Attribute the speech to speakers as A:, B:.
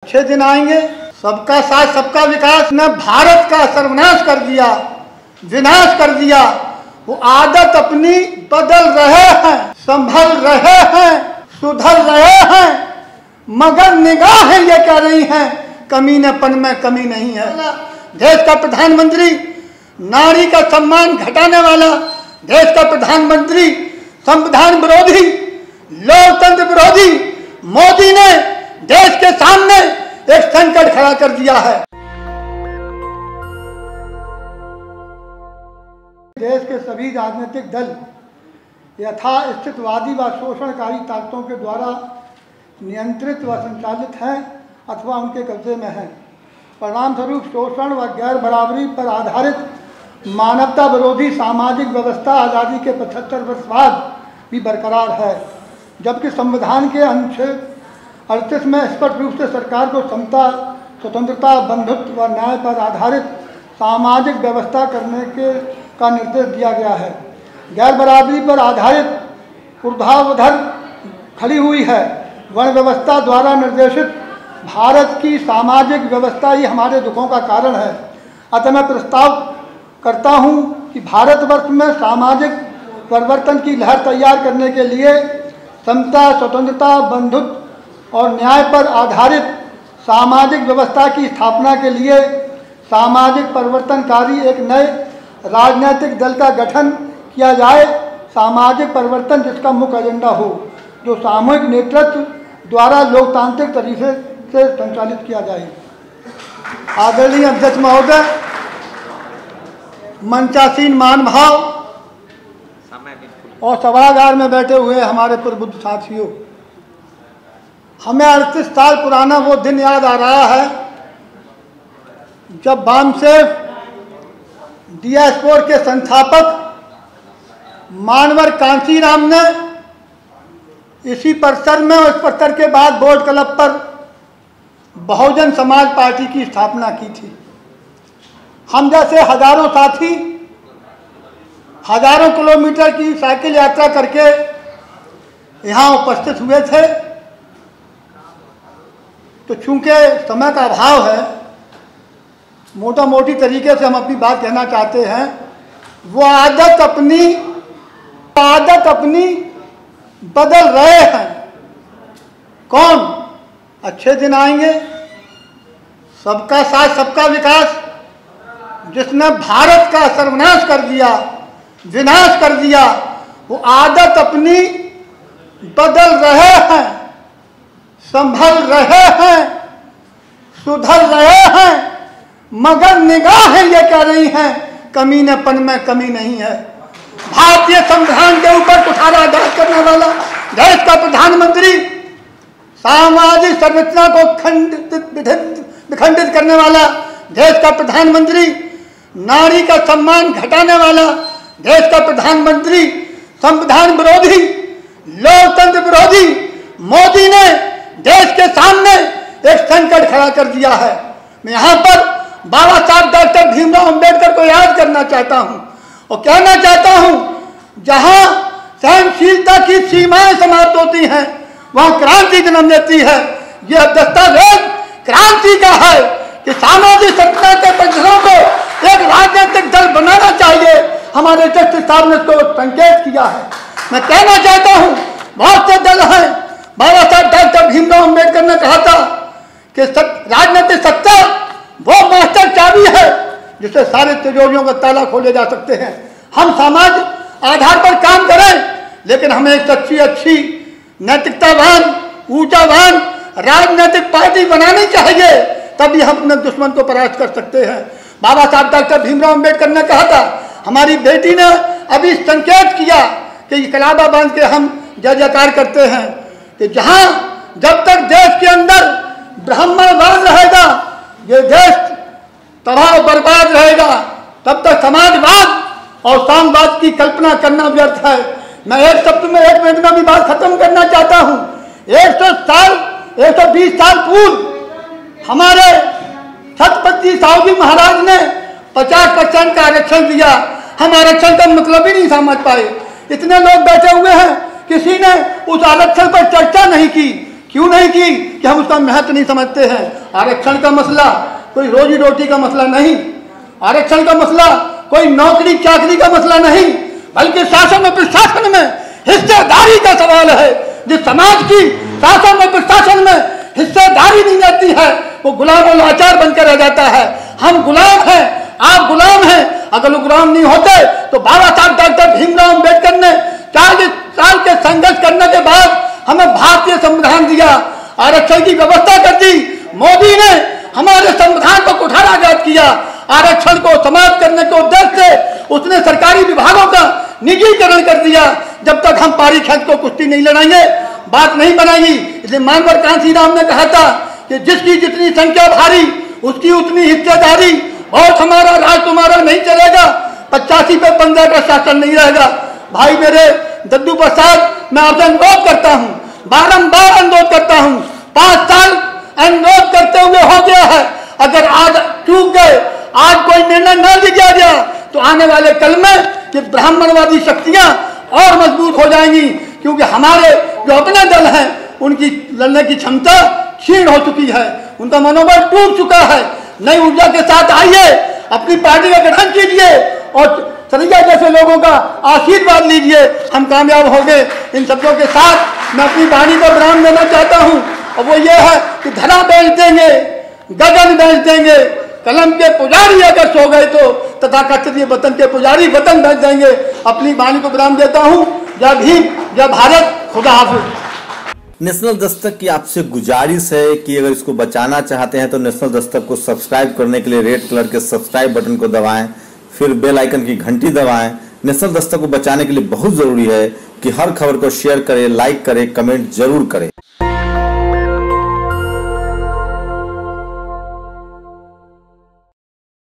A: अच्छे दिन आएंगे। सबका साथ सबका विकास ने भारत का सर्वनाश कर दिया, विनाश कर दिया। वो आदत अपनी बदल रहे हैं, संभल रहे हैं, सुधर रहे हैं, मगर निगाहें ये कह रही हैं कमीनेपन में कमी नहीं है। देश का प्रधानमंत्री नारी का सम्मान घटाने वाला, देश का प्रधानमंत्री संविधान विरोधी, लोकतंत्र विरोधी मोदी ने देश के सामने एक संकट खड़ा कर दिया है। देश के सभी राजनीतिक दल यथास्थितवादी व शोषणकारी ताकतों के द्वारा नियंत्रित व संचालित हैं अथवा उनके कब्जे में हैं। परिणाम स्वरूप शोषण व गैर बराबरी पर आधारित मानवता विरोधी सामाजिक व्यवस्था आज़ादी के 75 वर्ष बाद भी बरकरार है, जबकि संविधान के अनुच्छेद 38 में स्पष्ट रूप से सरकार को समता, स्वतंत्रता, बंधुत्व व न्याय पर आधारित सामाजिक व्यवस्था करने का निर्देश दिया गया है। गैर बराबरी पर आधारित ऊर्ध्वाधर खड़ी हुई है। वर्ण व्यवस्था द्वारा निर्देशित भारत की सामाजिक व्यवस्था ही हमारे दुखों का कारण है। अतः मैं प्रस्ताव करता हूँ कि भारतवर्ष में सामाजिक परिवर्तन की लहर तैयार करने के लिए समता, स्वतंत्रता, बंधुत्व और न्याय पर आधारित सामाजिक व्यवस्था की स्थापना के लिए सामाजिक परिवर्तनकारी एक नए राजनीतिक दल का गठन किया जाए। सामाजिक परिवर्तन जिसका मुख्य एजेंडा हो, जो सामूहिक नेतृत्व द्वारा लोकतांत्रिक तरीके से संचालित किया जाए। आदरणीय अध्यक्ष महोदय, मंचासीन महानुभाव और सभागार में बैठे हुए हमारे प्रबुद्ध साथियों, हमें 38 साल पुराना वो दिन याद आ रहा है जब वामसेफ डियास्पोरा के संस्थापक मानवर कांशीराम ने इसी परिसर में और इस परिसर के बाद बोर्ड क्लब पर बहुजन समाज पार्टी की स्थापना की थी। हम जैसे हजारों साथी हजारों किलोमीटर की साइकिल यात्रा करके यहाँ उपस्थित हुए थे। तो चूंकि समय का अभाव है, मोटा मोटी तरीके से हम अपनी बात कहना चाहते हैं। वो आदत अपनी बदल रहे हैं। कौन? अच्छे दिन आएंगे। सबका साथ सबका विकास जिसने भारत का सर्वनाश कर दिया, विनाश कर दिया, वो आदत अपनी बदल रहे हैं, संभल रहे हैं, सुधर रहे हैं, मगर निगाहें ये कह रही हैं कमीनेपन में कमी नहीं है। भारतीय संविधान के ऊपर कुठाराघात करने वाला देश का प्रधानमंत्री, सामाजिक संरचना को विखंडित करने वाला देश का प्रधानमंत्री, नारी का सम्मान घटाने वाला देश का प्रधानमंत्री, संविधान विरोधी, लोकतंत्र विरोधी मोदी ने देश के सामने एक संकट खड़ा कर दिया है। मैं यहाँ पर बाबा साहब डॉक्टर भीमराव अंबेडकर को याद करना चाहता हूँ और कहना चाहता हूँ, जहाँ सहनशीलता की सीमाएं समाप्त होती हैं वहाँ क्रांति जन्म लेती है। यह दस्तावेज क्रांति का है कि सामाजिक संरचना के परिसरों को एक राजनीतिक दल बनाना चाहिए। हमारे जस्टिस साहब ने इसको संकेत किया है। मैं कहना चाहता हूँ, बहुत से दल हैं। बाबा साहब डॉक्टर भीमराव अंबेडकर ने कहा था कि राजनीतिक सत्ता वो मास्टर चाबी है जिससे सारे तिजोरियों का ताला खोले जा सकते हैं। हम समाज आधार पर काम करें, लेकिन हमें एक सच्ची अच्छी नैतिकतावान, ऊर्जावान राजनीतिक पार्टी बनानी चाहिए, तभी हम अपने दुश्मन को परास्त कर सकते हैं। बाबा साहब डॉक्टर भीमराव अंबेडकर ने कहा था, हमारी बेटी ने अभी संकेत किया कि कलाबा बांध के हम जय जयकार करते हैं कि जहाँ जब तक देश के अंदर ब्राह्मणवाद रहेगा, ये देश तबाह बर्बाद रहेगा, तब तक समाजवाद और साम्यवाद की कल्पना करना व्यर्थ है। मैं एक शब्द में 1 मिनट में भी बात खत्म करना चाहता हूँ। 120 साल पूर्व हमारे छत्रपति साहू महाराज ने 50% का आरक्षण दिया। हम आरक्षण का मतलब ही नहीं समझ पाए। इतने लोग बैठे हुए हैं, किसी ने उस आरक्षण पर चर्चा नहीं की। क्यों नहीं की कि हम उसका महत्व नहीं समझते हैं। आरक्षण का मसला कोई रोजी रोटी का मसला नहीं, आरक्षण का मसला कोई नौकरी चाकरी का मसला नहीं, बल्कि शासन और प्रशासन में हिस्सेदारी का सवाल है। जिस समाज की शासन और प्रशासन में हिस्सेदारी नहीं रहती है वो गुलाम और लाचार बनकर रह जाता है। हम गुलाम हैं, आप गुलाम हैं। अगर वो गुलाम नहीं होते तो बाबा साहब डॉक्टर भीमराव अम्बेडकर ने 40 साल के संघर्ष करने के बाद हमें भारतीय संविधान दिया, आरक्षण की व्यवस्था कर दी। मोदी ने हमारे संविधान को कुठाराघात किया, आरक्षण को समाप्त करने के उद्देश्य से उसने सरकारी विभागों का निजीकरण कर दिया। जब तक हम पारी खर्च को कुश्ती नहीं लड़ाएंगे बात नहीं बनाएगी। इसलिए मानवर कांसी राम ने कहा था कि जिसकी जितनी संख्या भारी उसकी उतनी हिस्सेदारी। बहुत हमारा राज तुम्हारा नहीं चलेगा, 85 पे 15 का शासन नहीं रहेगा। भाई मेरे दद्दू प्रसाद, मैं आपसे अनुरोध करता हूँ, बारंबार अनुरोध करता हूँ, 5 साल अनुरोध करते हुए हो गया है। अगर आज चूक गए, आज कोई निर्णय न लिया गया तो आने वाले कल में ये ब्राह्मणवादी शक्तियां और मजबूत हो जाएंगी, क्योंकि हमारे जो अपने दल हैं उनकी लड़ने की क्षमता क्षीण हो चुकी है, उनका मनोबल टूट चुका है। नई ऊर्जा के साथ आइए, अपनी पार्टी का गठन कीजिए और सरिया जैसे लोगों का आशीर्वाद लीजिए, हम कामयाब होंगे। इन शब्दों के साथ मैं अपनी वाणी को विराम देना चाहता हूँ, और वो ये है कि धरा बेच देंगे, गगन बेच देंगे, कलम के पुजारी अगर सो गए तो तथाकथित ये वतन के पुजारी वतन बेच देंगे। अपनी वाणी को विराम देता हूँ। जय भीम, जय भारत, खुदा हाफिज।
B: नेशनल दस्तक की आपसे गुजारिश है कि अगर इसको बचाना चाहते हैं तो नेशनल दस्तक को सब्सक्राइब करने के लिए रेड कलर के सब्सक्राइब बटन को दबाएं, फिर बेल आइकन की घंटी दबाएं। नेशनल दस्तक को बचाने के लिए बहुत जरूरी है कि हर खबर को शेयर करें, लाइक करें, कमेंट जरूर करें।